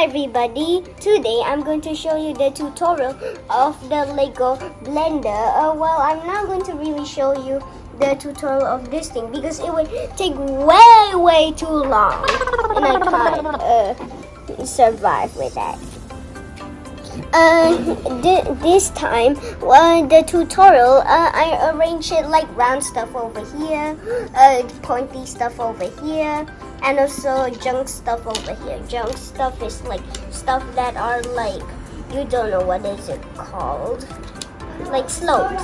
Hi everybody, today I'm going to show you the tutorial of the Lego blender. Well, I'm not going to really show you the tutorial of this thing because it would take way too long and I can't survive with that. This time, the tutorial, I arranged it like round stuff over here, pointy stuff over here, and also junk stuff over here. Junk stuff is like stuff that are like, you don't know what is it called, like slopes.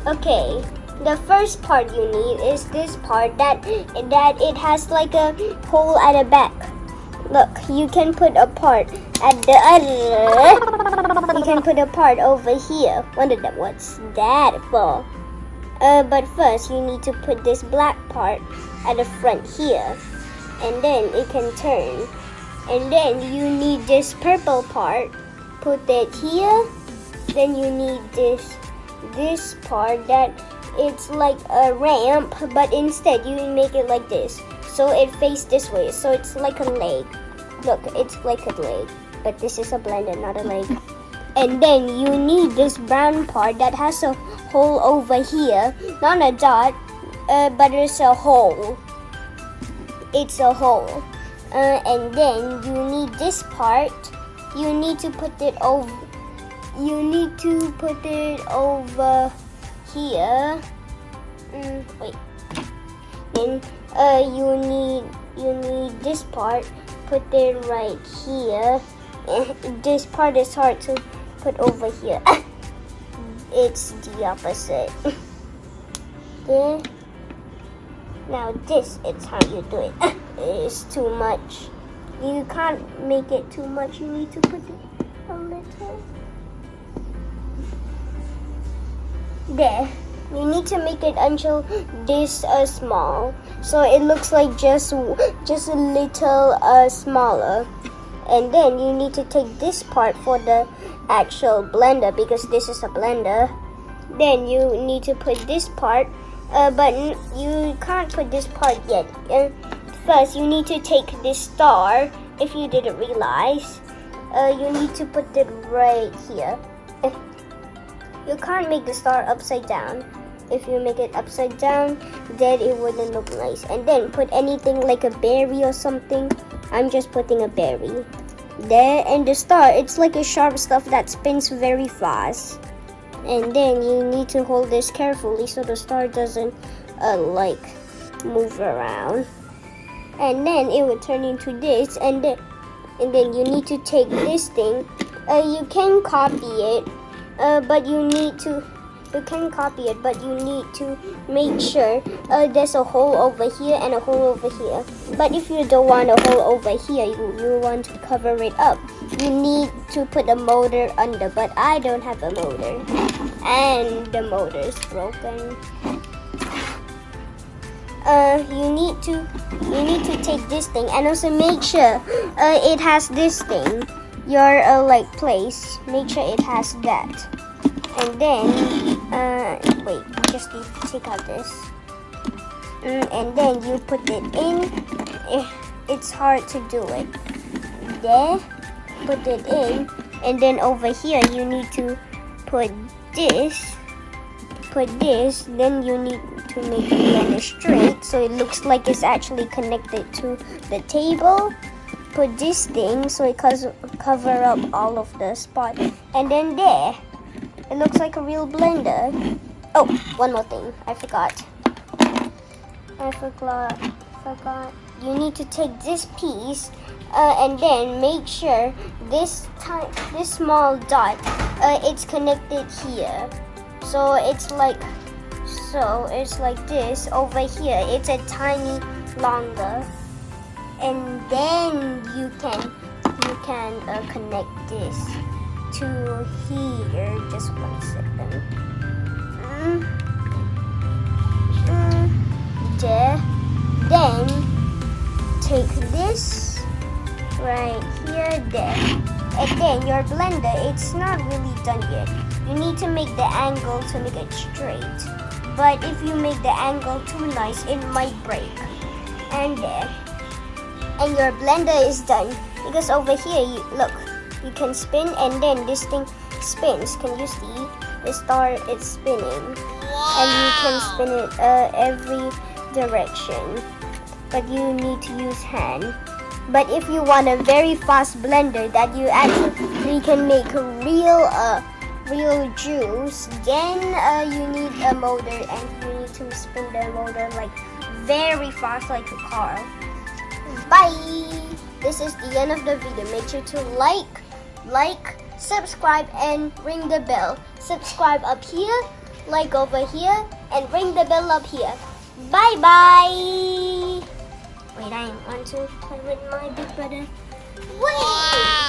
Okay, the first part you need is this part that it has like a hole at the back. Look, you can put a part at the you can put a part over here. Wonder that what's that for? But first you need to put this black part at the front here, and then it can turn. And then you need this purple part. Put it here. Then you need this part that it's like a ramp, but instead you make it like this. So it faces this way, so it's like a leg. Look, it's like a leg, but this is a blender, not a leg. And then you need this brown part that has a hole over here, not a dot, but it's a hole. It's a hole. And then you need this part. You need to put it over. You need to put it over here. Wait. Then you need this part. Put it right here. This part is hard to put over here. It's the opposite. There. Now this is how you do it. It's too much. You can't make it too much. You need to put it a little. There. You need to make it until this small, so it looks like just a little smaller. And then you need to take this part for the actual blender because this is a blender. Then you need to put this part, but you can't put this part yet. First, you need to take this star. If you didn't realize, you need to put it right here. You can't make the star upside down. If you make it upside down, then it wouldn't look nice. And then put anything like a berry or something. I'm just putting a berry. There, and the star, it's like a sharp stuff that spins very fast. And then you need to hold this carefully so the star doesn't like move around. And then it will turn into this, and then you need to take this thing. You can copy it. But you can copy it, but you need to make sure there's a hole over here and a hole over here. But if you don't want a hole over here, you want to cover it up, you need to put a motor under, but I don't have a motor and the motor is broken. You need to take this thing and also make sure it has this thing. Your like place, make sure it has that. And then wait, just need to take out this. And then you put it in. It's hard to do it. There, put it in. And then over here you need to put this. Then you need to make the blender straight so it looks like it's actually connected to the table. Put this thing so it cover up all of the spot, and then there it looks like a real blender. Oh, one more thing I forgot. You need to take this piece and then make sure this small dot it's connected here, so it's like this. Over here it's a tiny longer. And then you can connect this to here. Just 1 second. There. Then take this right here. There. And then your blender, it's not really done yet. You need to make the angle to make it straight. But if you make the angle too nice, it might break. And there. and your blender is done. Because over here, look, you can spin and then this thing spins. Can you see? The star is spinning. And you can spin it every direction. But you need to use hand. But if you want a very fast blender that you actually can make real juice, then you need a motor and you need to spin the motor like very fast like a car. Bye! This is the end of the video. Make sure to like, subscribe, and ring the bell. Subscribe up here, like over here, and ring the bell up here. Bye bye! Wait, I want to play with my big brother. Wait!